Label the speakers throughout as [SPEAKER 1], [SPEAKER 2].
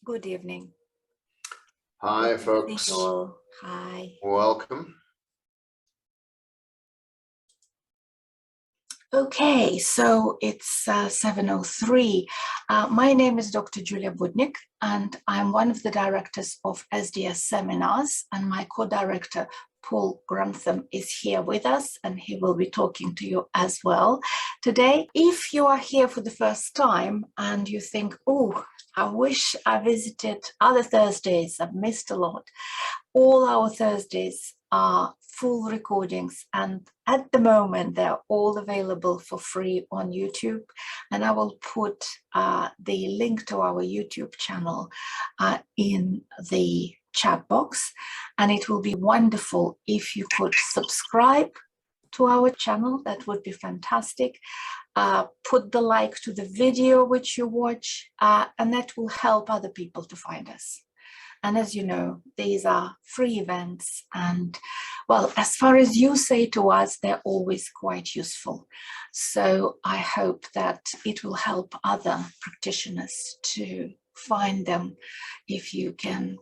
[SPEAKER 1] Good evening.
[SPEAKER 2] Hi, folks.
[SPEAKER 1] See you all. Hi.
[SPEAKER 2] Welcome.
[SPEAKER 1] Okay, so it's 7:03. My name is Dr. Julia Budnik, and I'm one of the directors of SDS seminars, and my co-director, Paul Grantham, is here with us, and he will be talking to you as well today. If you are here for the first time and you think, oh, I wish I visited other Thursdays, I've missed a lot. All our Thursdays are full recordings, and at the moment they're all available for free on YouTube, and I will put the link to our YouTube channel in the chat box, and it will be wonderful if you could subscribe to our channel. That would be fantastic. Put the like to the video which you watch, and that will help other people to find us. And as you know, these are free events, and well, as far as you say to us, they're always quite useful. So I hope that it will help other practitioners to find them. If you can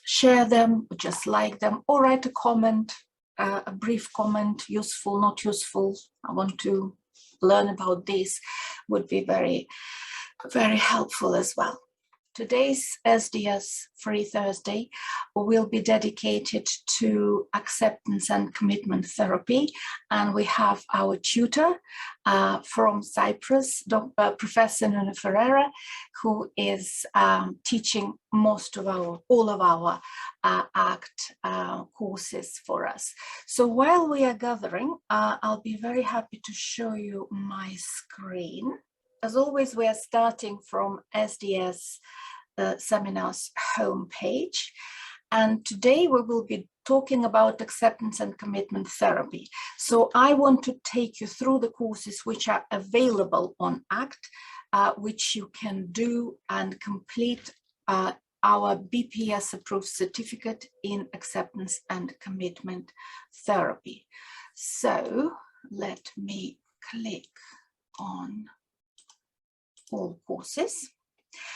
[SPEAKER 1] share them, just like them, or write a comment, a brief comment, useful, not useful, I want to learn about this, would be very, very helpful as well. Today's SDS Free Thursday will be dedicated to acceptance and commitment therapy, and we have our tutor from Cyprus, Professor Nuno Ferreira, who is teaching all of our ACT courses for us. So while we are gathering, I'll be very happy to show you my screen. As always, we are starting from SDS seminars homepage, and today we will be talking about acceptance and commitment therapy. So I want to take you through the courses which are available on ACT, which you can do and complete our BPS approved certificate in acceptance and commitment therapy. So let me click on all courses.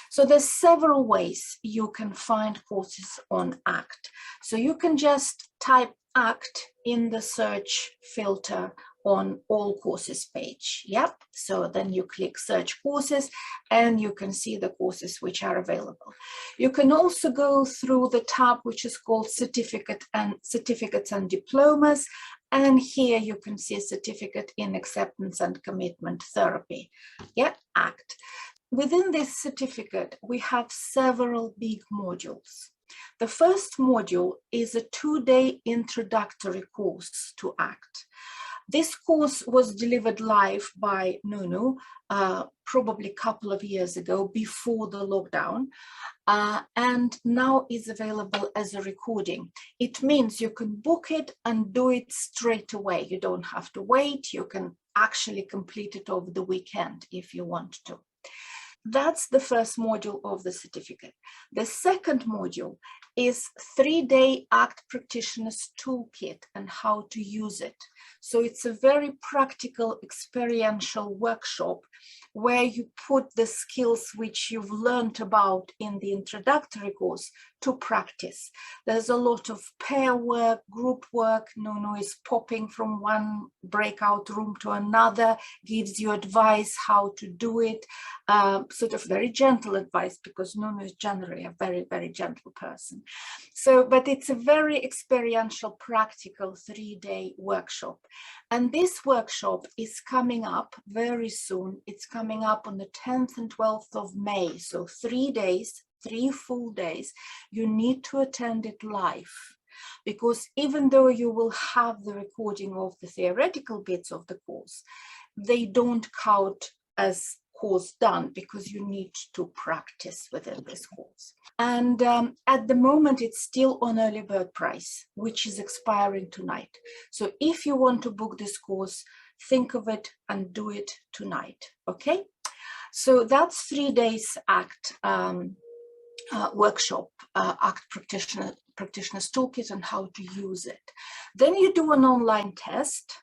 [SPEAKER 1] So there's several ways you can find courses on ACT. So you can just type ACT in the search filter on all courses page. Yep. So then you click search courses and you can see the courses which are available. You can also go through the tab which is called certificates and diplomas. And here you can see a certificate in acceptance and commitment therapy. Yeah, ACT. Within this certificate, we have several big modules. The first module is a 2-day introductory course to ACT. This course was delivered live by Nuno probably a couple of years ago before the lockdown, and now is available as a recording. It means you can book it and do it straight away. You don't have to wait. You can actually complete it over the weekend if you want to. That's the first module of the certificate. The second module is 3-day ACT Practitioner's Toolkit and how to use it. So it's a very practical, experiential workshop where you put the skills which you've learned about in the introductory course to practice. There's a lot of pair work, group work. Nuno is popping from one breakout room to another, gives you advice how to do it, sort of very gentle advice, because Nuno is generally a very, very gentle person. So, but it's a very experiential, practical 3-day workshop. And this workshop is coming up very soon. It's coming up on the 10th and 12th of May. So 3 days, 3 full days. You need to attend it live, because even though you will have the recording of the theoretical bits of the course, they don't count as course done, because you need to practice within this course. And at the moment, it's still on early bird price, which is expiring tonight. So if you want to book this course, think of it and do it tonight, okay? So that's 3 days ACT workshop, ACT Practitioner's Toolkit and how to use it. Then you do an online test,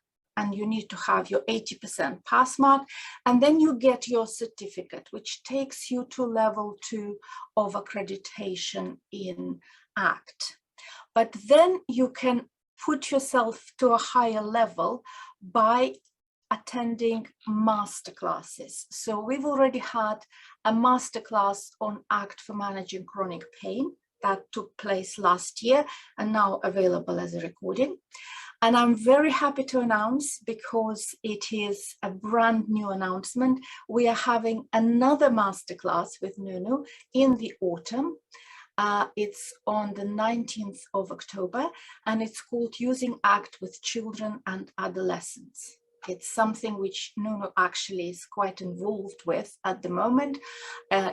[SPEAKER 1] and you need to have your 80% pass mark, and then you get your certificate, which takes you to level 2 of accreditation in ACT. But then you can put yourself to a higher level by attending masterclasses. So we've already had a masterclass on ACT for managing chronic pain that took place last year and now available as a recording. And I'm very happy to announce, because it is a brand new announcement, we are having another masterclass with Nuno in the autumn. It's on the 19th of October, and it's called Using ACT with Children and Adolescents. It's something which Nuno actually is quite involved with at the moment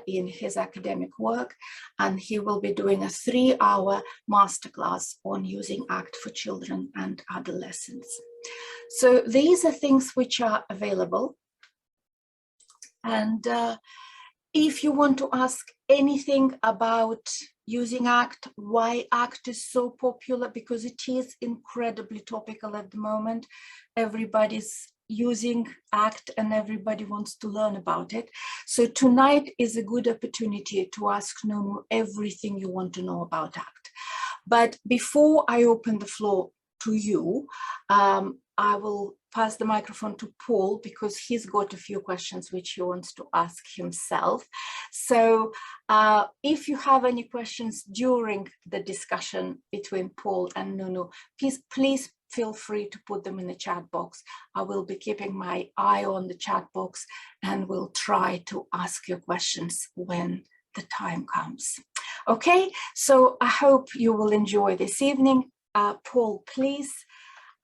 [SPEAKER 1] in his academic work, and he will be doing a 3-hour masterclass on using ACT for children and adolescents. So these are things which are available. And if you want to ask anything about using ACT, why ACT is so popular, because it is incredibly topical at the moment. Everybody's using ACT and everybody wants to learn about it. So tonight is a good opportunity to ask Nuno everything you want to know about ACT. But before I open the floor to you, I will pass the microphone to Paul, because he's got a few questions which he wants to ask himself. So if you have any questions during the discussion between Paul and Nuno, please feel free to put them in the chat box. I will be keeping my eye on the chat box and will try to ask your questions when the time comes. Okay, so I hope you will enjoy this evening. Paul, please,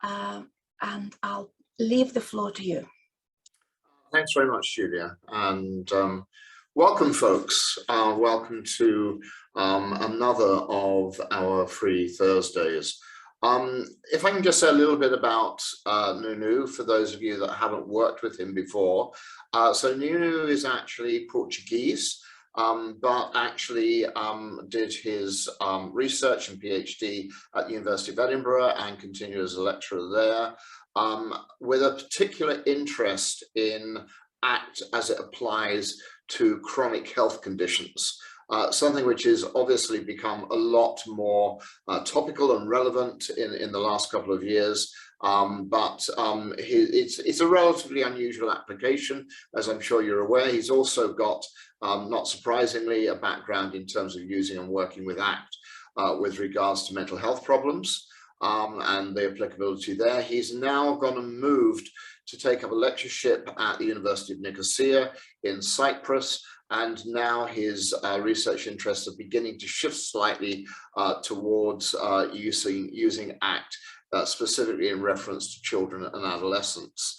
[SPEAKER 1] and I'll leave the floor to you.
[SPEAKER 2] Thanks very much, Julia, and welcome, folks. Welcome to another of our free Thursdays. If I can just say a little bit about Nuno, for those of you that haven't worked with him before. So Nuno is actually Portuguese, but actually did his research and PhD at the University of Edinburgh and continued as a lecturer there, with a particular interest in ACT as it applies to chronic health conditions. Something which has obviously become a lot more topical and relevant in the last couple of years, but it's a relatively unusual application, as I'm sure you're aware. He's also got, not surprisingly, a background in terms of using and working with ACT with regards to mental health problems and the applicability there. He's now gone and moved to take up a lectureship at the University of Nicosia in Cyprus, and now his research interests are beginning to shift slightly towards using ACT specifically in reference to children and adolescents.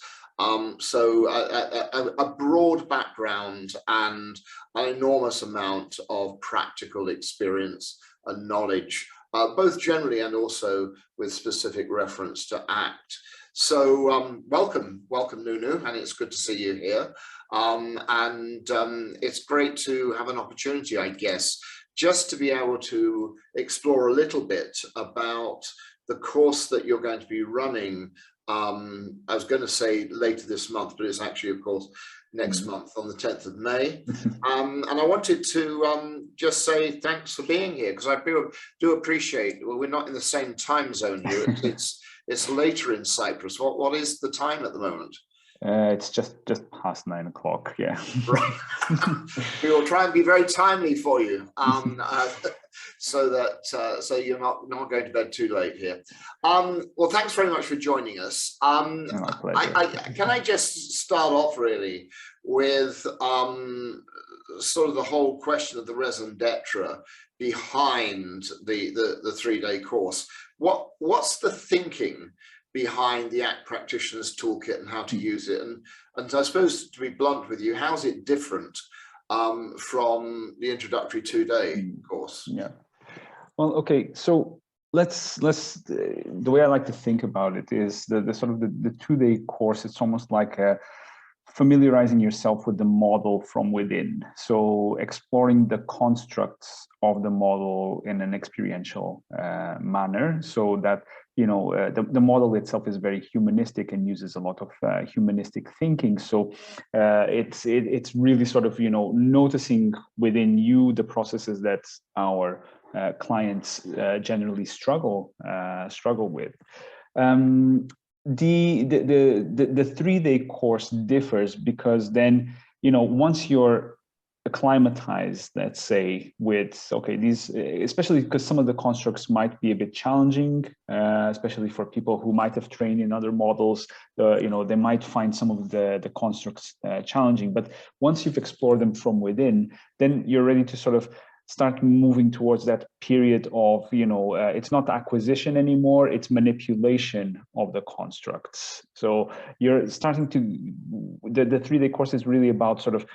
[SPEAKER 2] So a broad background and an enormous amount of practical experience and knowledge, both generally and also with specific reference to ACT. So welcome Nuno, and it's good to see you here. It's great to have an opportunity, I guess, just to be able to explore a little bit about the course that you're going to be running. I was going to say later this month, but it's actually, of course, next month on the 10th of May. And I wanted to just say thanks for being here, because I do appreciate, well, we're not in the same time zone here. It's later in Cyprus. What is the time at the moment?
[SPEAKER 3] It's just past 9 o'clock. Yeah.
[SPEAKER 2] Right. We will try and be very timely for you, so you're not going to bed too late here. Well, thanks very much for joining us. Can I just start off really with sort of the whole question of the raison d'etre behind the 3-day course. What's the thinking behind the ACT Practitioner's Toolkit and how to use it? And I suppose, to be blunt with you, how's it different from the introductory 2-day course?
[SPEAKER 3] Yeah. Well, okay. So let's the way I like to think about it is the sort of the 2-day course. It's almost like a familiarizing yourself with the model from within. So exploring the constructs of the model in an experiential manner, so that the model itself is very humanistic and uses a lot of humanistic thinking. So it's really sort of noticing within you the processes that our clients generally struggle with. The 3-day course differs because then once you're acclimatized, let's say, with these, especially because some of the constructs might be a bit challenging, especially for people who might have trained in other models. They might find some of the constructs challenging, but once you've explored them from within, then you're ready to sort of start moving towards that period of, it's not acquisition anymore, it's manipulation of the constructs. So you're starting to, the 3-day course is really about sort of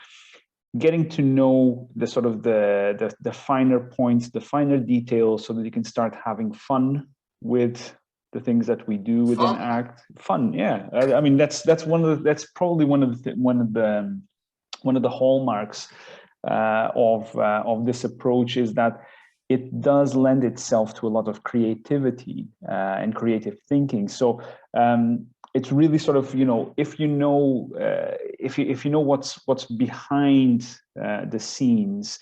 [SPEAKER 3] getting to know the sort of the finer points, the finer details, so that you can start having fun with the things that we do within ACT. Fun, yeah. I mean, that's probably one of the hallmarks of this approach, is that it does lend itself to a lot of creativity and creative thinking. So it's really sort of, if you know what's behind the scenes,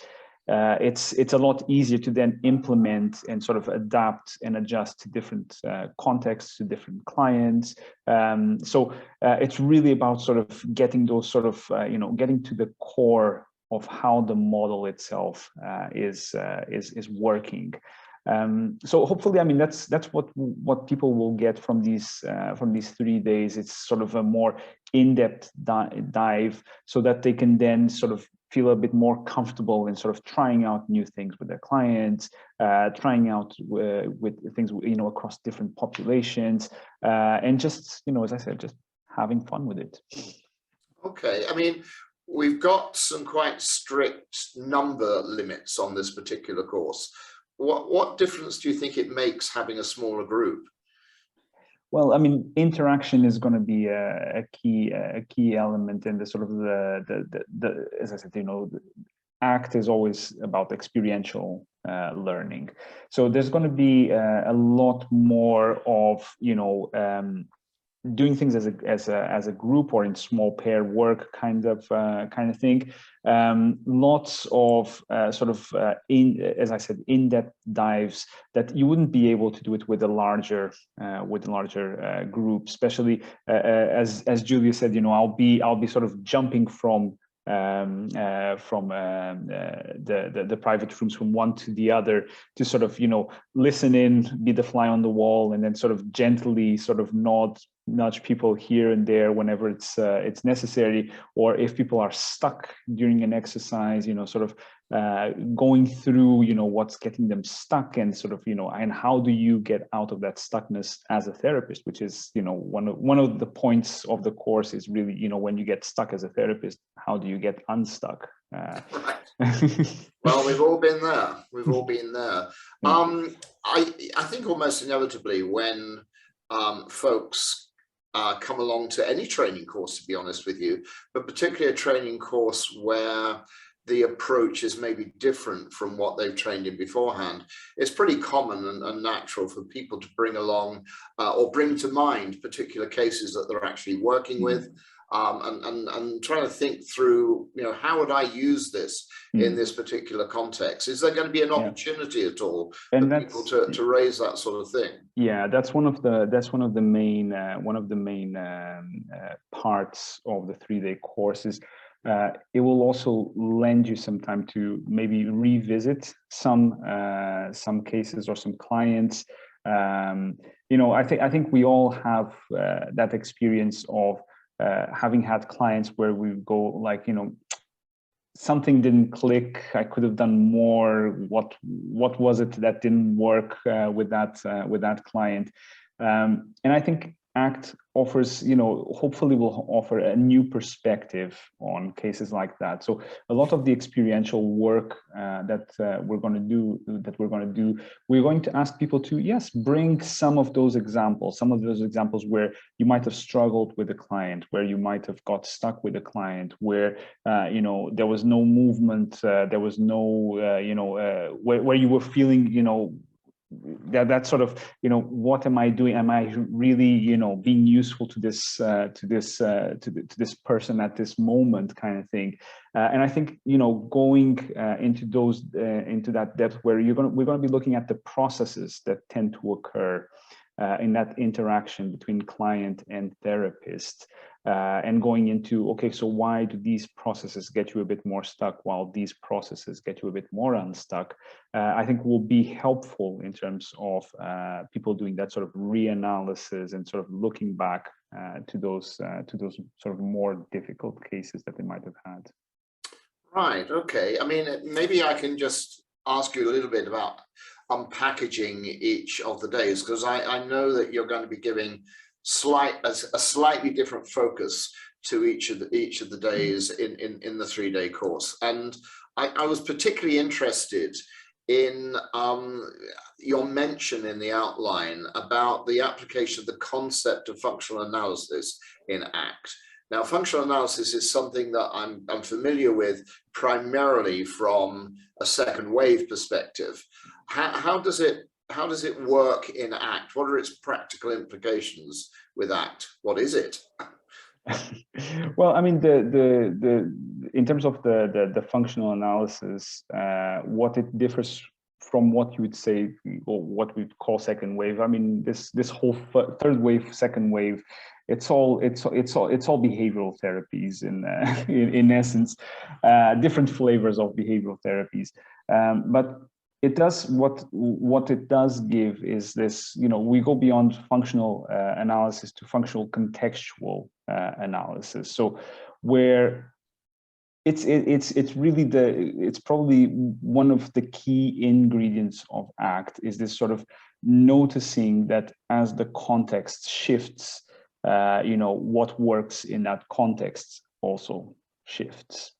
[SPEAKER 3] it's a lot easier to then implement and sort of adapt and adjust to different contexts, to different clients. So it's really about sort of getting those sort of, getting to the core of how the model itself is working. So hopefully, I mean, that's what people will get from these 3 days. It's sort of a more in-depth dive, so that they can then sort of feel a bit more comfortable in sort of trying out new things with their clients, trying out with things across different populations, and just as I said, just having fun with it.
[SPEAKER 2] Okay, I mean, we've got some quite strict number limits on this particular course. What difference do you think it makes having a smaller group?
[SPEAKER 3] Well, I mean, interaction is going to be a key element in the sort of the as I said, ACT is always about experiential learning. So there's going to be a lot more of doing things as a group or in small pair work kind of thing. Lots of sort of as I said, in-depth dives that you wouldn't be able to do it with a larger group, especially as Julia said, I'll be sort of jumping from the private rooms from one to the other to sort of listen in, be the fly on the wall, and then sort of gently sort of nudge people here and there whenever it's necessary, or if people are stuck during an exercise, sort of going through what's getting them stuck, and sort of and how do you get out of that stuckness as a therapist, which is one of the points of the course is really when you get stuck as a therapist, how do you get unstuck?
[SPEAKER 2] Right. Well, we've all been there. I think almost inevitably when folks come along to any training course, to be honest with you, but particularly a training course where the approach is maybe different from what they've trained in beforehand, it's pretty common and natural for people to bring along or bring to mind particular cases that they're actually working with, and trying to think through, how would I use this in this particular context? Is there going to be an opportunity at all for people to raise that sort of thing? Yeah,
[SPEAKER 3] that's one of the main parts of the 3-day courses. It will also lend you some time to maybe revisit some cases or some clients. I think we all have that experience of having had clients where we go like, something didn't click. I could have done more. What was it that didn't work with that client? And I think ACT offers, hopefully will offer a new perspective on cases like that. So a lot of the experiential work that we're going to do, we're going to ask people to, yes, bring some of those examples where you might have struggled with a client, where you might have got stuck with a client, where, there was no movement, there was no, where you were feeling, that sort of, what am I doing? Am I really, being useful to this person at this moment, kind of thing? And I think, going into that depth, where we're going to be looking at the processes that tend to occur in that interaction between client and therapist, and going into, okay, so why do these processes get you a bit more stuck while these processes get you a bit more unstuck? I think will be helpful in terms of people doing that sort of reanalysis and sort of looking back to those sort of more difficult cases that they might have had.
[SPEAKER 2] Right. Okay. I mean, maybe I can just ask you a little bit about unpackaging each of the days, because I know that you're going to be giving a slightly different focus to each of the days in the 3-day course. And I was particularly interested in your mention in the outline about the application of the concept of functional analysis in ACT. Now, functional analysis is something that I'm familiar with primarily from a second wave perspective. How does it work in ACT? What are its practical implications with ACT? What is it?
[SPEAKER 3] Well, I mean, in terms of the functional analysis, what it differs from what you would say, or what we'd call second wave. I mean, this whole third wave, second wave, it's all behavioral therapies in essence, different flavors of behavioral therapies, but it does what it does give is this, we go beyond functional analysis to functional contextual analysis. So where it's probably one of the key ingredients of ACT is this sort of noticing that as the context shifts, what works in that context also shifts,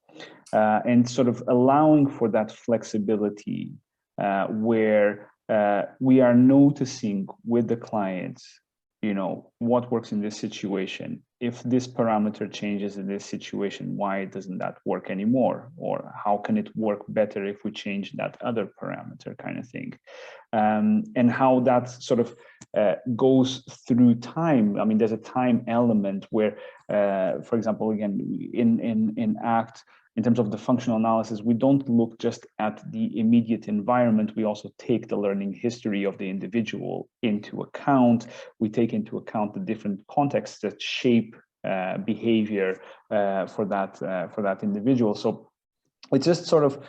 [SPEAKER 3] and sort of allowing for that flexibility, where we are noticing with the clients, what works in this situation. If this parameter changes in this situation, why doesn't that work anymore? Or how can it work better if we change that other parameter, kind of thing. And how that sort of goes through time. I mean, there's a time element where, for example, again, in ACT, in terms of the functional analysis, we don't look just at the immediate environment. We also take the learning history of the individual into account. We take into account the different contexts that shape behavior for that individual. So it's just sort of,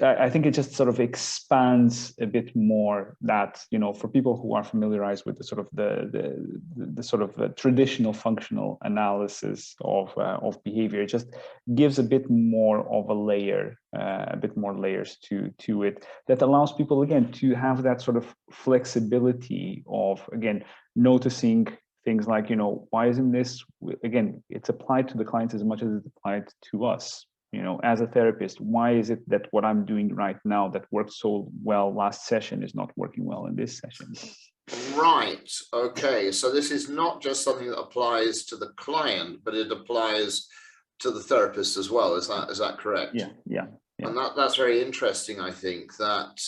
[SPEAKER 3] I think it just sort of expands a bit more that, for people who are familiarized with the sort of the sort of traditional functional analysis of behavior, it just gives a bit more of a layer, a bit more layers to it, that allows people, again, to have that sort of flexibility of, again, noticing things like, why isn't this, again, it's applied to the clients as much as it's applied to us. As a therapist, why is it that what I'm doing right now that worked so well last session is not working well in this session?
[SPEAKER 2] Right. Okay. So this is not just something that applies to the client, but it applies to the therapist as well. Is that correct?
[SPEAKER 3] Yeah.
[SPEAKER 2] And that's very interesting. I think that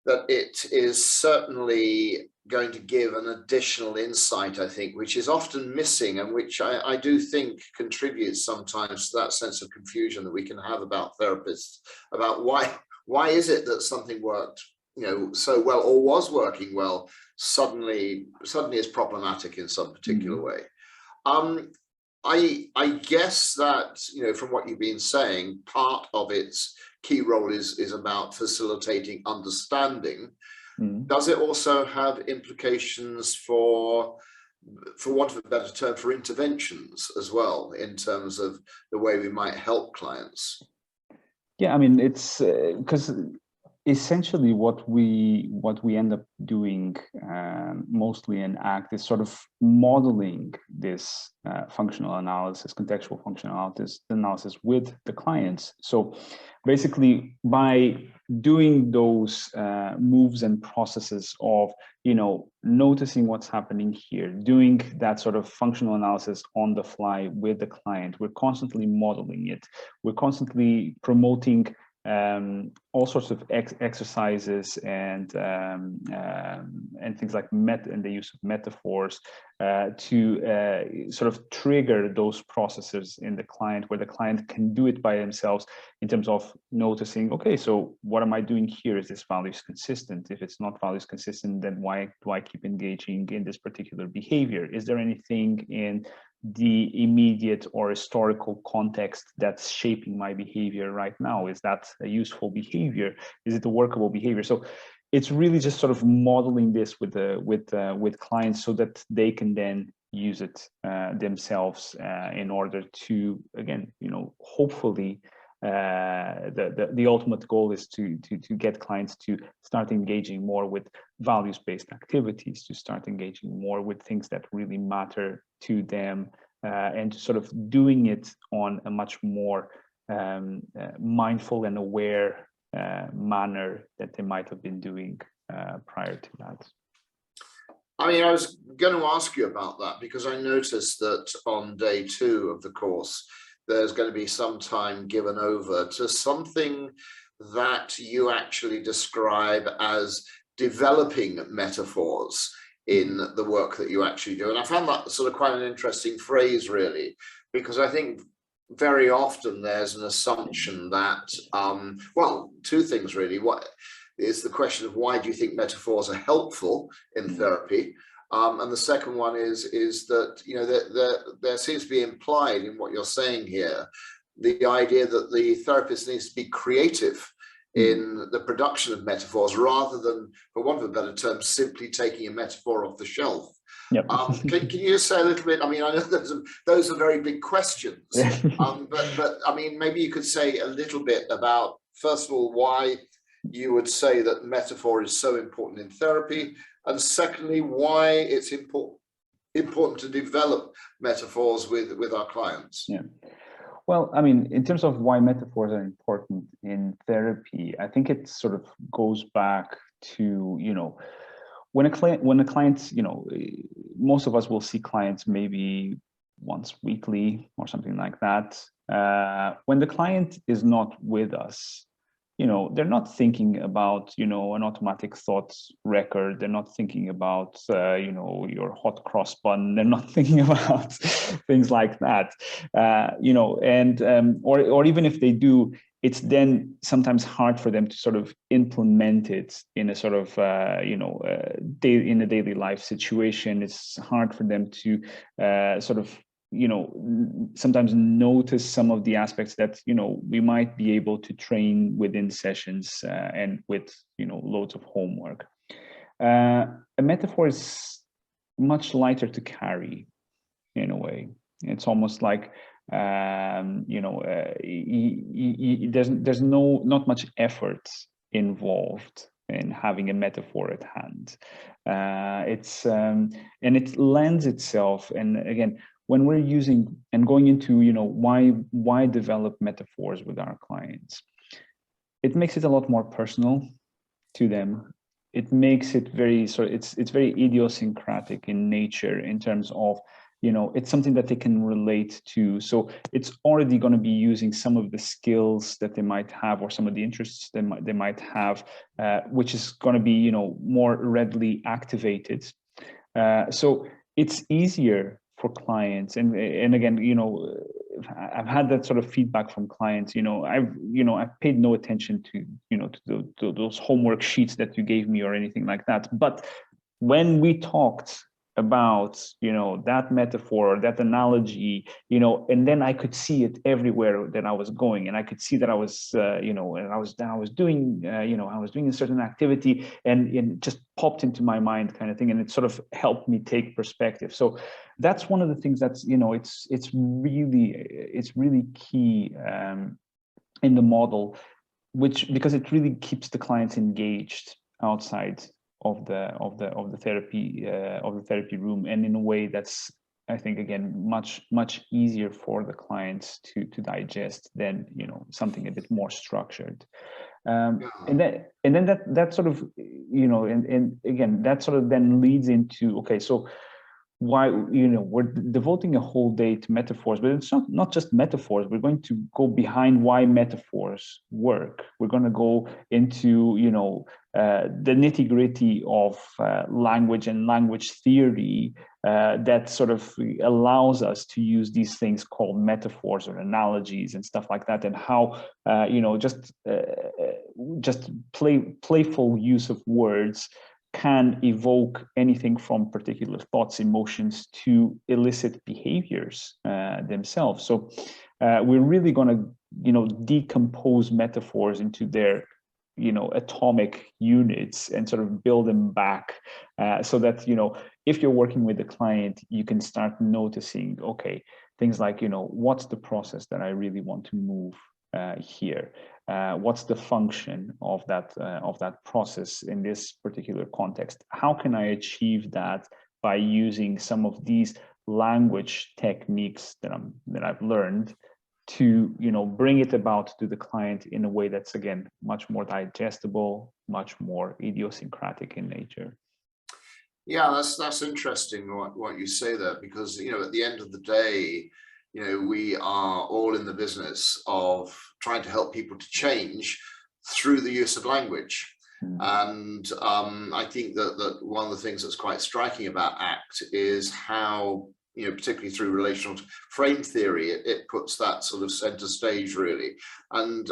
[SPEAKER 2] that it is certainly going to give an additional insight, I think, which is often missing, and which I do think contributes sometimes to that sense of confusion that we can have about therapists, about why is it that something worked, so well, or was working well, suddenly is problematic in some particular way. I guess that, from what you've been saying, part of its key role is about facilitating understanding. Does it also have implications for want of a better term, for interventions as well, in terms of the way we might help clients?
[SPEAKER 3] Yeah, I mean, it's because essentially what we end up doing mostly in ACT is sort of modeling this functional analysis, contextual functional analysis with the clients. So basically, by doing those moves and processes of, you know, noticing what's happening here, doing that sort of functional analysis on the fly with the client, we're constantly modeling it. We're constantly promoting all sorts of exercises and things like and the use of metaphors to sort of trigger those processes in the client, where the client can do it by themselves in terms of noticing, okay, so what am I doing here? Is this values consistent? If it's not values consistent, then why do I keep engaging in this particular behavior? Is there anything in the immediate or historical context that's shaping my behavior right now? Is that a useful behavior? Is it a workable behavior? So it's really just sort of modeling this with clients so that they can then use it themselves in order to, again, you know, hopefully the ultimate goal is to get clients to start engaging more with values-based activities, to start engaging more with things that really matter to them, and to sort of doing it on a much more mindful and aware manner that they might have been doing prior to that.
[SPEAKER 2] I mean, I was going to ask you about that because I noticed that on day 2 of the course, there's going to be some time given over to something that you actually describe as developing metaphors in the work that you actually do. And I found that sort of quite an interesting phrase, really, because I think very often there's an assumption that, well, 2 things really. What is the question of why do you think metaphors are helpful in therapy? And the second one is that, you know, there seems to be implied in what you're saying here, the idea that the therapist needs to be creative in the production of metaphors rather than, for want of a better term, simply taking a metaphor off the shelf.
[SPEAKER 3] Yep.
[SPEAKER 2] Can you just say a little bit? I mean, I know those are very big questions, but I mean, maybe you could say a little bit about, first of all, why you would say that metaphor is so important in therapy, and secondly, why it's important to develop metaphors with our clients.
[SPEAKER 3] Yeah. Well, I mean, in terms of why metaphors are important in therapy, I think it sort of goes back to, you know, when a client, you know, most of us will see clients maybe once weekly or something like that. When the client is not with us, you know, they're not thinking about, you know, an automatic thoughts record. They're not thinking about, you know, your hot cross bun. They're not thinking about things like that, you know, and or even if they do, it's then sometimes hard for them to sort of implement it in a sort of, you know, in a daily life situation. It's hard for them to sort of, you know, sometimes notice some of the aspects that, you know, we might be able to train within sessions and with, you know, loads of homework. A metaphor is much lighter to carry in a way. It's almost like, you know, there's not much effort involved in having a metaphor at hand. And it lends itself, and again, when we're using and going into, you know, why develop metaphors with our clients, it makes it a lot more personal to them. It makes it very it's very idiosyncratic in nature in terms of, you know, it's something that they can relate to. So it's already going to be using some of the skills that they might have or some of the interests they might have, which is going to be, you know, more readily activated. So it's easier for clients, and again, you know, I've had that sort of feedback from clients. You know, I've paid no attention to, you know, to those homework sheets that you gave me or anything like that. But when we talked about, you know, that metaphor or that analogy, you know, and then I could see it everywhere that I was going, and I could see that I was, you know, and I was doing, you know, I was doing a certain activity, and it just popped into my mind, kind of thing, and it sort of helped me take perspective. So that's one of the things that's, you know, it's really key in the model. because it really keeps the clients engaged outside of the therapy room, and in a way that's, I think, again, much easier for the clients to digest than, you know, something a bit more structured. And then that sort of, you know, and again, that sort of then leads into, okay, so why, you know, we're devoting a whole day to metaphors, but it's not just metaphors. We're going to go behind why metaphors work. We're going to go into, you know, the nitty-gritty of language and language theory that sort of allows us to use these things called metaphors or analogies and stuff like that, and how you know, just playful use of words can evoke anything from particular thoughts, emotions to illicit behaviors themselves. So we're really going to, you know, decompose metaphors into their, you know, atomic units and sort of build them back so that, you know, if you're working with a client, you can start noticing, okay, things like, you know, what's the process that I really want to move here? What's the function of that process in this particular context? How can I achieve that by using some of these language techniques that I've learned to, you know, bring it about to the client in a way that's, again, much more digestible, much more idiosyncratic in nature.
[SPEAKER 2] Yeah, that's interesting what you say there, because, you know, at the end of the day, you know, we are all in the business of trying to help people to change through the use of language. And I think that one of the things that's quite striking about ACT is how, you know, particularly through relational frame theory, it puts that sort of center stage, really. And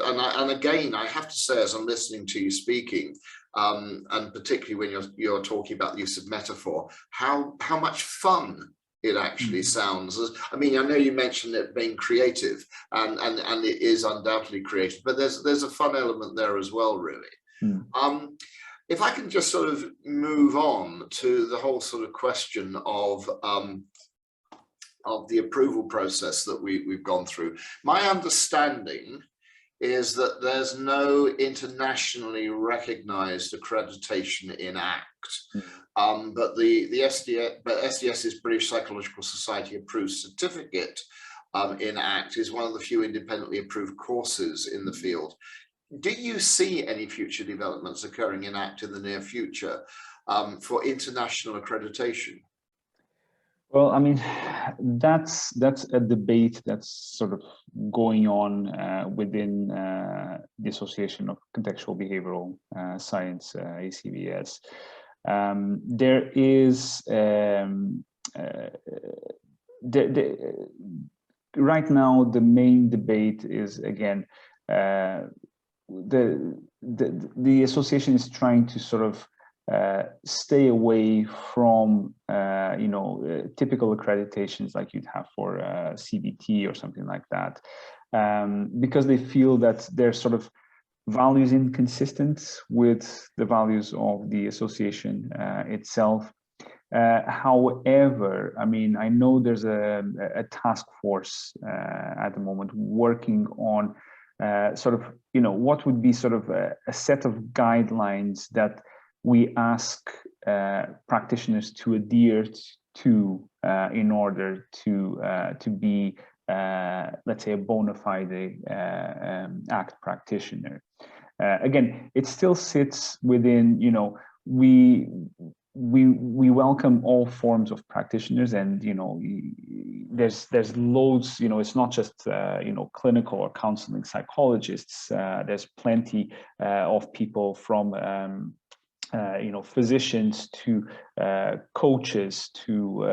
[SPEAKER 2] again, I have to say, as I'm listening to you speaking, and particularly when you're talking about the use of metaphor, how much fun it actually sounds. I mean, I know you mentioned it being creative, and it is undoubtedly creative, but there's a fun element there as well, really. If I can just sort of move on to the whole sort of question of the approval process that we've gone through. My understanding is that there's no internationally recognized accreditation in ACT, but the SDS's British Psychological Society approved certificate in ACT is one of the few independently approved courses in the field. Do you see any future developments occurring in ACT in the near future for international accreditation?
[SPEAKER 3] Well, I mean, that's a debate that's sort of going on within the Association of Contextual Behavioral Science, ACBS. There is right now the main debate is, again, the association is trying to sort of stay away from you know, typical accreditations like you'd have for CBT or something like that, because they feel that they're sort of values inconsistent with the values of the association itself. However, I mean, I know there's a task force at the moment working on sort of, you know, what would be sort of a set of guidelines that we ask practitioners to adhere to in order to be, let's say, a bona fide ACT practitioner. Again, it still sits within, you know, we welcome all forms of practitioners, and, you know, there's loads, you know, it's not just you know, clinical or counseling psychologists. There's plenty of people from you know, physicians to coaches to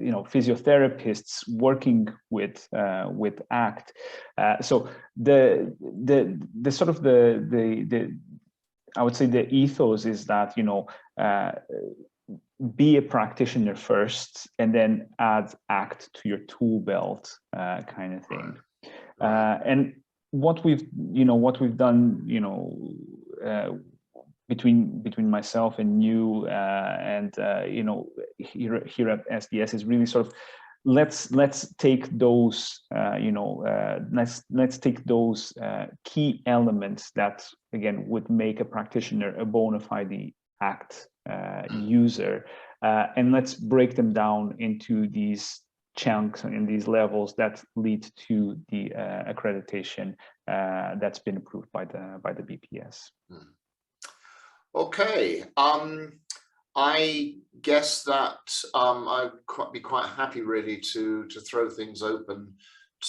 [SPEAKER 3] you know, physiotherapists working with ACT. So the sort of the I would say the ethos is that, you know, be a practitioner first and then add ACT to your tool belt, kind of thing. And what we've done, you know, between myself and you, and you know, here at SDS is really sort of let's take those let's take those key elements that again would make a practitioner a bona fide ACT user, and let's break them down into these chunks and in these levels that lead to the accreditation that's been approved by the BPS.
[SPEAKER 2] Okay. I guess that I'd be quite happy really to throw things open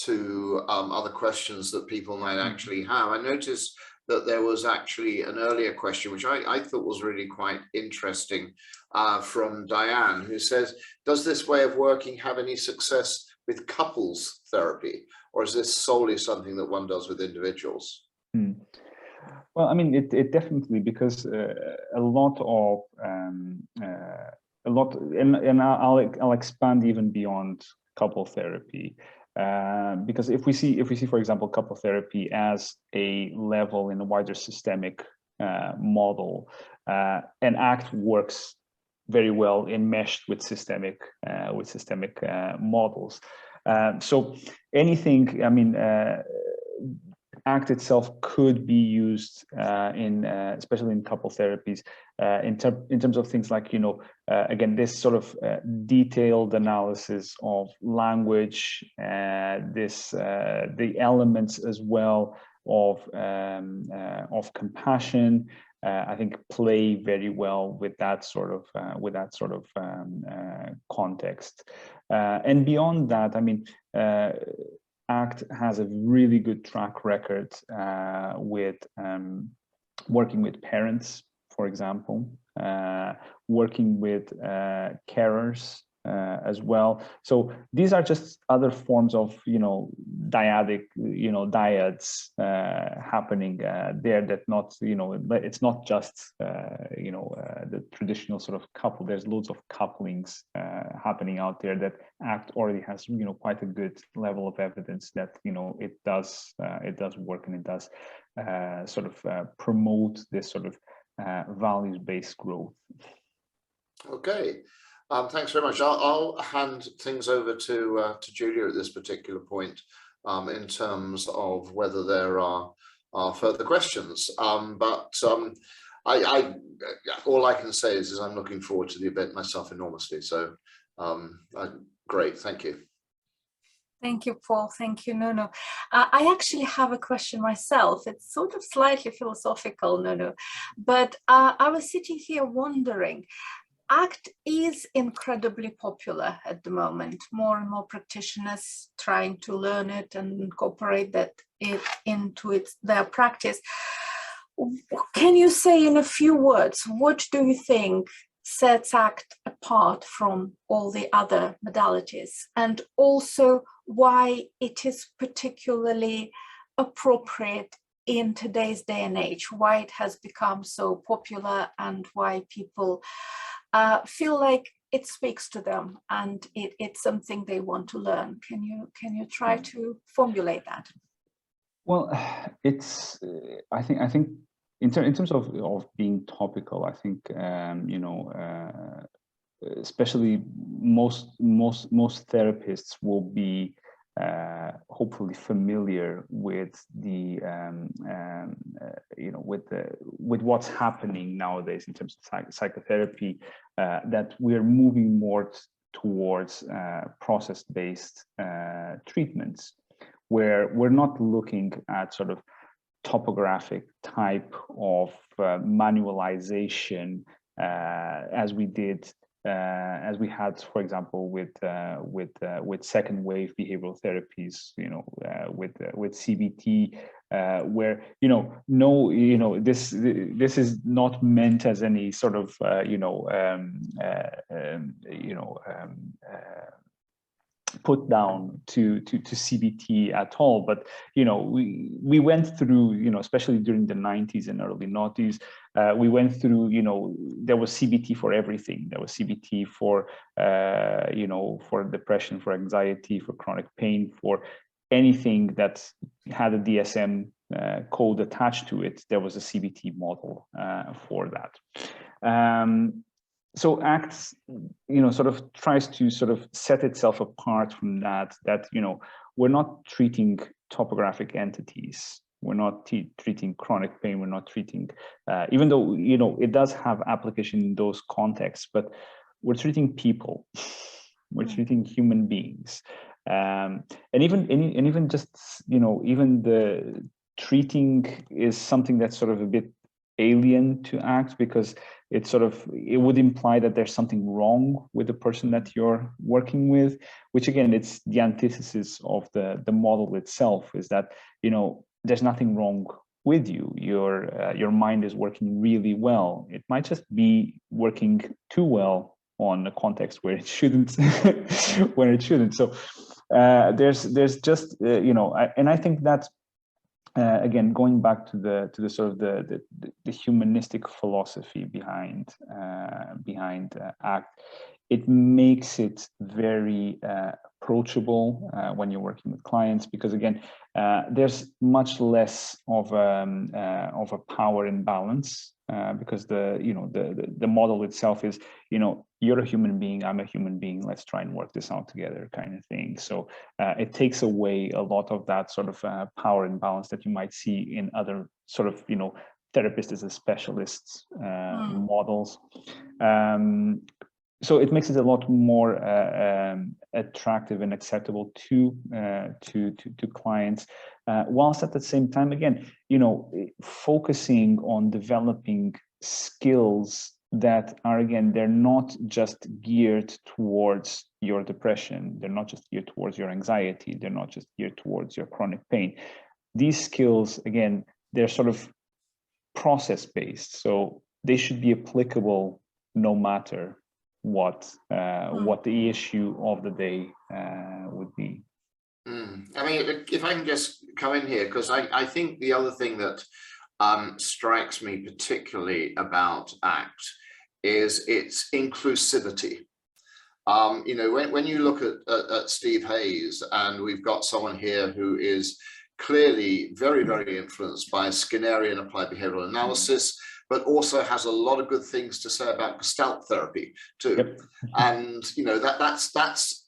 [SPEAKER 2] to other questions that people might actually have. I noticed that there was actually an earlier question, which I thought was really quite interesting, from Diane, who says, does this way of working have any success with couples therapy, or is this solely something that one does with individuals?
[SPEAKER 3] Well, I mean, it definitely, because I'll expand even beyond couple therapy, because if we see, for example, couple therapy as a level in a wider systemic model, and ACT works very well enmeshed with systemic models. So anything, I mean, ACT itself could be used especially in couple therapies, in terms of things like, again, this sort of detailed analysis of language, the elements as well of compassion, I think play very well with that sort of context. And beyond that, I mean, ACT has a really good track record with working with parents, for example, working with carers as well. So these are just other forms of, dyads happening there, that not, it's not just, the traditional sort of couple. There's loads of couplings happening out there that ACT already has, quite a good level of evidence that, it does work, and it does sort of promote this sort of values-based growth.
[SPEAKER 2] Okay. Thanks very much. I'll hand things over to Julia at this particular point, in terms of whether there are further questions. But all I can say is I'm looking forward to the event myself enormously. So great, thank you.
[SPEAKER 1] Thank you, Paul. Thank you, Nuno. I actually have a question myself. It's sort of slightly philosophical, Nuno, but I was sitting here wondering, ACT is incredibly popular at the moment. More and more practitioners trying to learn it and incorporate it into their practice. Can you say in a few words, what do you think sets ACT apart from all the other modalities, and also why it is particularly appropriate in today's day and age, why it has become so popular, and why people feel like it speaks to them and it's something they want to learn? Can you try to formulate that?
[SPEAKER 3] Well, it's I think in terms of being topical, I think especially most therapists will be hopefully familiar with the with what's happening nowadays in terms of psychotherapy, that we're moving more towards process-based treatments, where we're not looking at sort of topographic type of manualization as we had, for example, with second wave behavioral therapies, with CBT, where this is not meant as any sort of put down to CBT at all, but we went through, especially during the 90s and early noughties, we went through, there was CBT for everything. There was CBT for for depression, for anxiety, for chronic pain, for anything that had a DSM code attached to it. There was a CBT model for that. so ACT, sort of tries to sort of set itself apart from that, we're not treating topographic entities. We're not treating chronic pain. We're not treating, even though, it does have application in those contexts, but we're treating people. We're treating human beings. And even just, even the treating is something that's sort of a bit alien to ACT, because it would imply that there's something wrong with the person that you're working with, which again, it's the antithesis of the model itself, is that, there's nothing wrong with you. Your mind is working really well. It might just be working too well on a context where it shouldn't, So there's just, and I think that, again, going back to the sort of the humanistic philosophy behind ACT, it makes it very approachable when you're working with clients, because again, there's much less of a power imbalance, because the model itself is, you're a human being, I'm a human being, let's try and work this out together, kind of thing. So it takes away a lot of that sort of power imbalance that you might see in other sort of, therapists as a specialists models. So it makes it a lot more attractive and acceptable to clients, whilst at the same time, again, focusing on developing skills that are, again, they're not just geared towards your depression, they're not just geared towards your anxiety, they're not just geared towards your chronic pain. These skills, again, they're sort of process-based, so they should be applicable no matter what the issue of the day would be.
[SPEAKER 2] I mean, if I can just come in here, because I think the other thing that strikes me particularly about ACT is its inclusivity. When you look at Steve Hayes, and we've got someone here who is clearly very, very influenced by Skinnerian applied behavioral analysis, but also has a lot of good things to say about Gestalt therapy too. Yep. And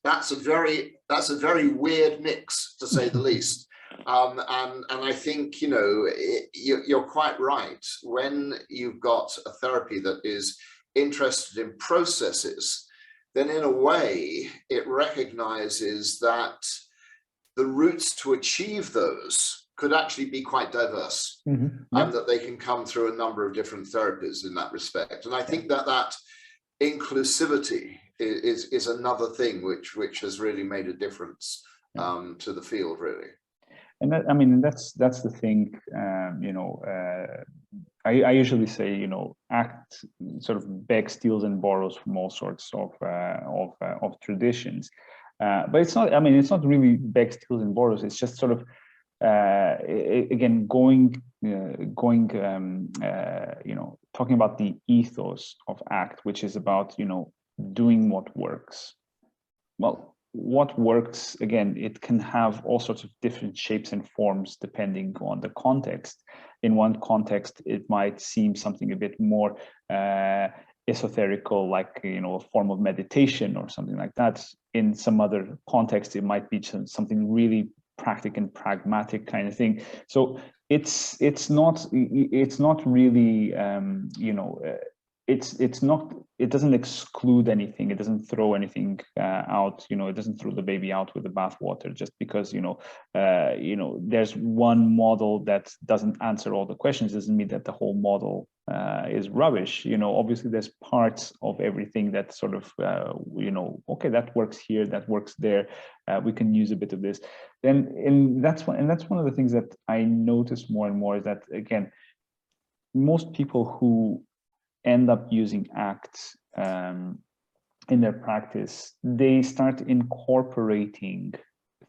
[SPEAKER 2] that's a very weird mix, to say the least. And I think you're quite right. When you've got a therapy that is interested in processes, then in a way it recognizes that the routes to achieve those could actually be quite diverse, and that they can come through a number of different therapies in that respect. And I think that inclusivity is another thing which has really made a difference to the field, really.
[SPEAKER 3] And that, I mean, that's the thing. I usually say, ACT sort of begs, steals, and borrows from all sorts of traditions, but it's not. I mean, it's not really begs, steals, and borrows. It's just sort of again talking about the ethos of ACT, which is about doing what works. Well, what works, again, it can have all sorts of different shapes and forms depending on the context. In one context, it might seem something a bit more esoterical, like a form of meditation or something like that. In some other context, it might be something really practical and pragmatic kind of thing. So it's not really it doesn't exclude anything. It doesn't throw anything out. It doesn't throw the baby out with the bathwater just because there's one model that doesn't answer all the questions. Doesn't mean that the whole model is rubbish. Obviously there's parts of everything that sort of okay, that works here, that works there. We can use a bit of this. And that's one of the things that I notice more and more, is that, again, most people who end up using ACT in their practice, they start incorporating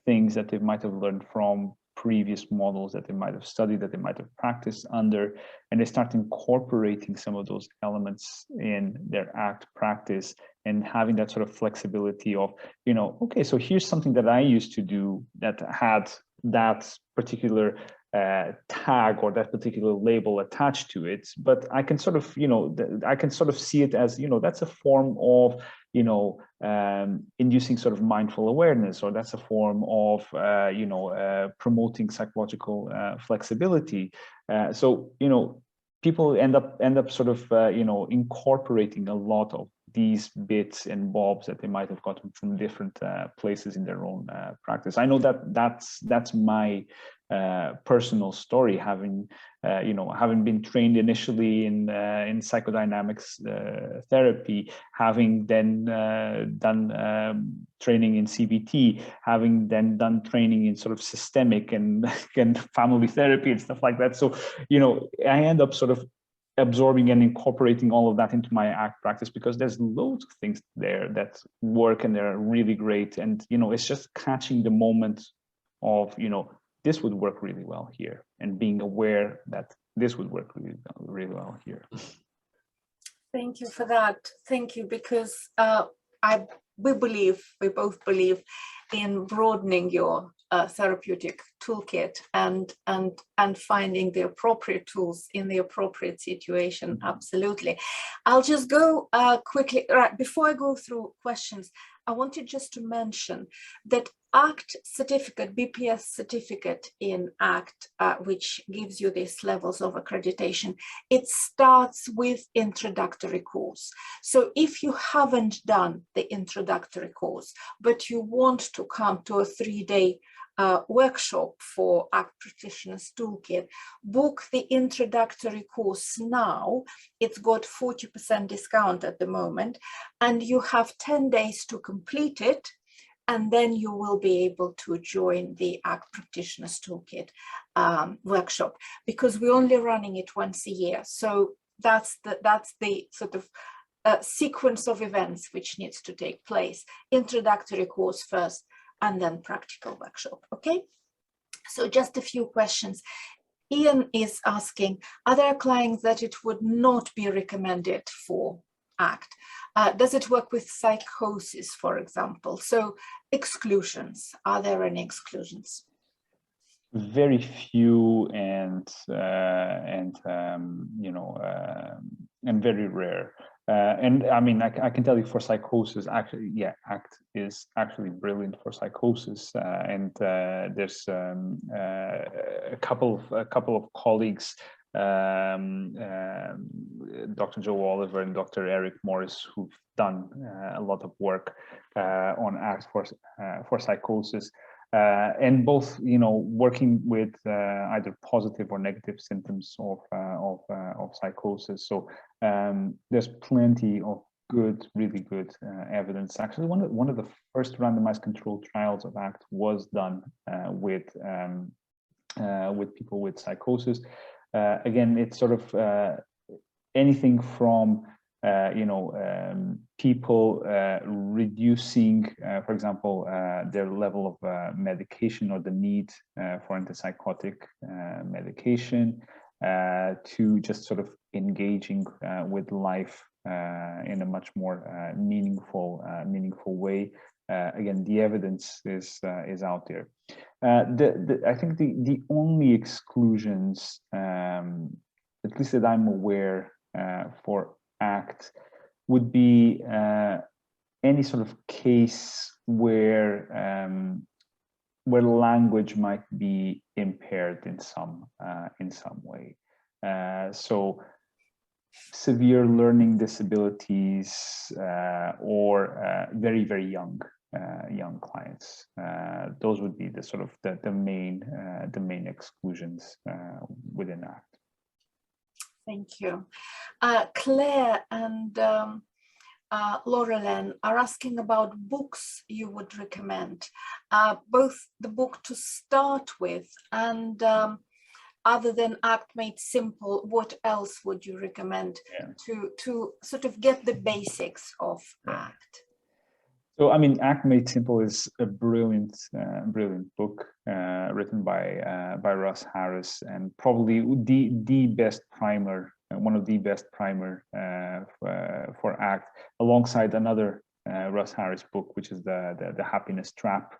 [SPEAKER 3] things that they might have learned from previous models that they might have studied, that they might have practiced under, and they start incorporating some of those elements in their ACT practice, and having that sort of flexibility of, okay, so here's something that I used to do that had that particular tag or that particular label attached to it, but I can sort of, I can sort of see it as, that's a form of, inducing sort of mindful awareness, or that's a form of, promoting psychological flexibility. So, people end up sort of, incorporating a lot of these bits and bobs that they might have gotten from different places in their own practice. I know that's my personal story, having been trained initially in psychodynamics therapy, having then done training in CBT, having then done training in sort of systemic and family therapy and stuff like that. So, I end up sort of absorbing and incorporating all of that into my ACT practice, because there's loads of things there that work and they're really great. And, it's just catching the moment of, this would work really well here, and being aware that this would work really well here.
[SPEAKER 1] Thank you for that. Thank you, because we both believe in broadening your therapeutic toolkit and finding the appropriate tools in the appropriate situation. Absolutely. I'll just go quickly. Right, before I go through questions, I wanted just to mention that ACT certificate, BPS certificate in ACT, which gives you these levels of accreditation, it starts with introductory course. So if you haven't done the introductory course, but you want to come to a 3-day workshop for ACT Practitioners Toolkit, book the introductory course now. It's got 40% discount at the moment, and you have 10 days to complete it, and then you will be able to join the ACT Practitioners Toolkit workshop, because we're only running it once a year. So that's the sort of sequence of events which needs to take place. Introductory course first, and then practical workshop. Okay, so just a few questions. Ian is asking, are there clients that it would not be recommended for ACT? Does it work with psychosis, for example? So exclusions, are there any exclusions?
[SPEAKER 3] Very few, and very rare. And I mean, I can tell you for psychosis, actually, yeah, ACT is actually brilliant for psychosis. And there's a couple of colleagues, Dr. Joe Oliver and Dr. Eric Morris, who've done a lot of work on ACT for psychosis. And both, working with either positive or negative symptoms of psychosis. So there's plenty of really good evidence. Actually, one of the first randomized controlled trials of ACT was done with people with psychosis. Again, it's sort of anything from people reducing, for example, their level of medication or the need for antipsychotic medication, to just sort of engaging with life in a much more meaningful way. Again, the evidence is out there. I think the only exclusions, at least that I'm aware, for ACT would be any sort of case where language might be impaired in some way. So severe learning disabilities, or very, very young clients. Those would be the sort of the main exclusions within ACT.
[SPEAKER 1] Thank you. Claire and Laurelyn are asking about books you would recommend, both the book to start with and other than ACT Made Simple, what else would you recommend to sort of get the basics of ACT?
[SPEAKER 3] So, I mean, ACT Made Simple is a brilliant book written by Russ Harris, and probably the best primer, one of the best primer for ACT, alongside another Russ Harris book, which is the Happiness Trap.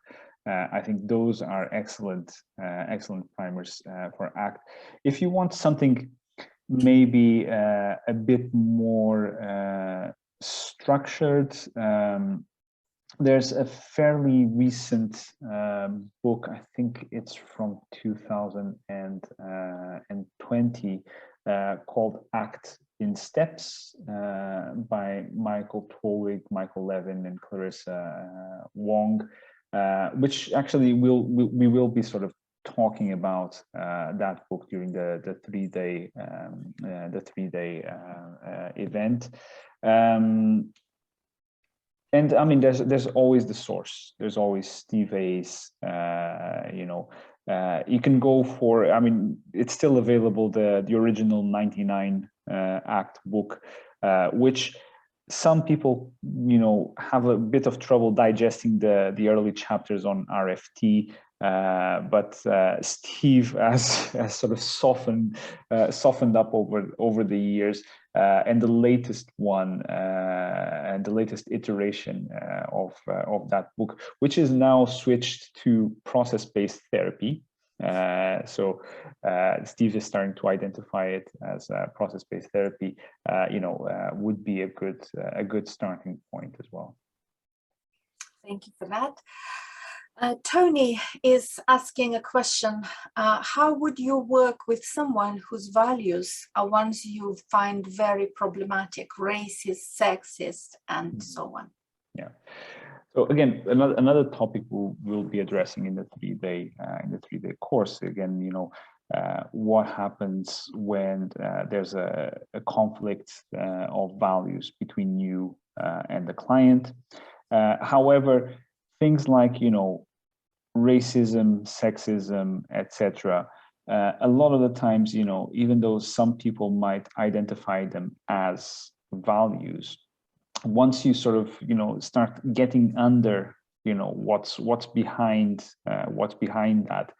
[SPEAKER 3] I think those are excellent primers for ACT. If you want something maybe a bit more structured, there's a fairly recent book, I think it's from 2020, called ACT in Steps by Michael Pollwig, Michael Levin, and Clarissa Wong, which actually we will be sort of talking about that book during the three-day event. And I mean, there's always the source. There's always Steve A's. You can go for. I mean, it's still available. The original 99 ACT book, which some people, have a bit of trouble digesting the early chapters on RFT. But Steve has sort of softened up over the years, and the latest one and the latest iteration of that book, which is now switched to process-based therapy. So Steve is starting to identify it as process-based therapy. Would be a good starting point as well.
[SPEAKER 1] Thank you for that. Tony is asking a question. How would you work with someone whose values are ones you find very problematic, racist, sexist, and so on?
[SPEAKER 3] Yeah. So again, another topic we'll be addressing in the three-day course. Again, what happens when there's a conflict of values between you and the client. However, things like, racism, sexism, etc. A lot of the times, even though some people might identify them as values, once you sort of, start getting under, what's behind that,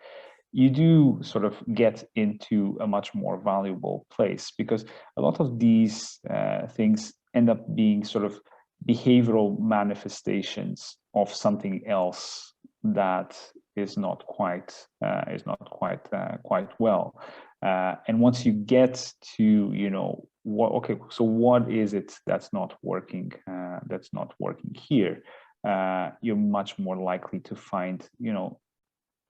[SPEAKER 3] you do sort of get into a much more valuable place, because a lot of these things end up being sort of behavioral manifestations of something else that is not quite well. And once you get to what is it that's not working here, you're much more likely to find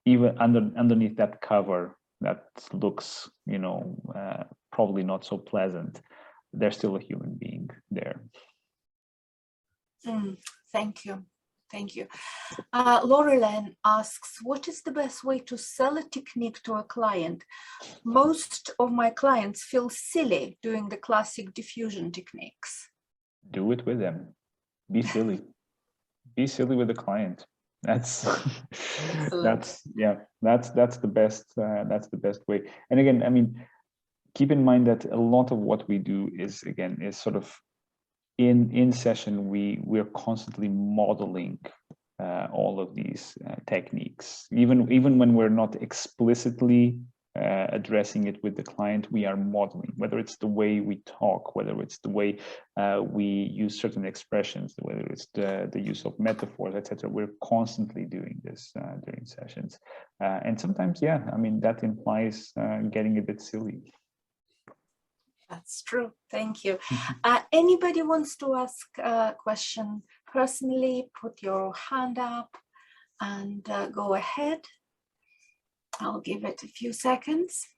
[SPEAKER 3] even underneath that cover that looks probably not so pleasant, there's still a human being there.
[SPEAKER 1] Thank you. Thank you. Laureline asks, what is the best way to sell a technique to a client? Most of my clients feel silly doing the classic diffusion techniques.
[SPEAKER 3] Do it with them. Be silly. Be silly with the client. That's the best way. And again, I mean, keep in mind that a lot of what we do is sort of in session, we're constantly modeling all of these techniques. Even when we're not explicitly addressing it with the client, we are modeling, whether it's the way we talk, whether it's the way we use certain expressions, whether it's the use of metaphors, etc. We're constantly doing this during sessions. And sometimes, that implies getting a bit silly.
[SPEAKER 1] That's true. Thank you. Anybody wants to ask a question personally, put your hand up and go ahead. I'll give it a few seconds.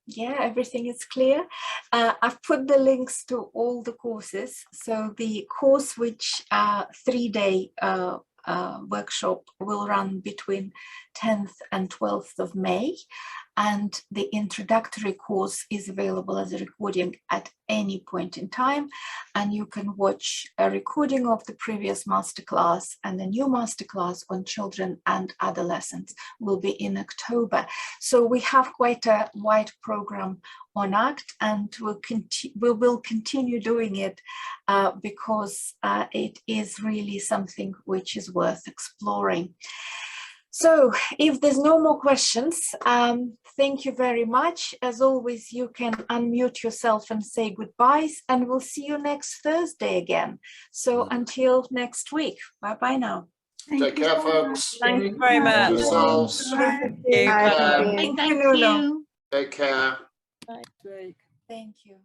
[SPEAKER 1] Yeah, everything is clear. I've put the links to all the courses. So the course, which 3-day workshop, will run between 10th and 12th of May. And the introductory course is available as a recording at any point in time. And you can watch a recording of the previous masterclass, and the new masterclass on children and adolescents will be in October. So we have quite a wide program on ACT, and we will continue doing it because it is really something which is worth exploring. So if there's no more questions, thank you very much. As always, you can unmute yourself and say goodbyes, and we'll see you next Thursday again. So until next week, bye-bye now.
[SPEAKER 2] Take care, folks.
[SPEAKER 4] Thank you very much.
[SPEAKER 2] Yourselves.
[SPEAKER 4] Thank you.
[SPEAKER 2] Care.
[SPEAKER 1] Thank you.
[SPEAKER 2] Take care.
[SPEAKER 1] Thank you.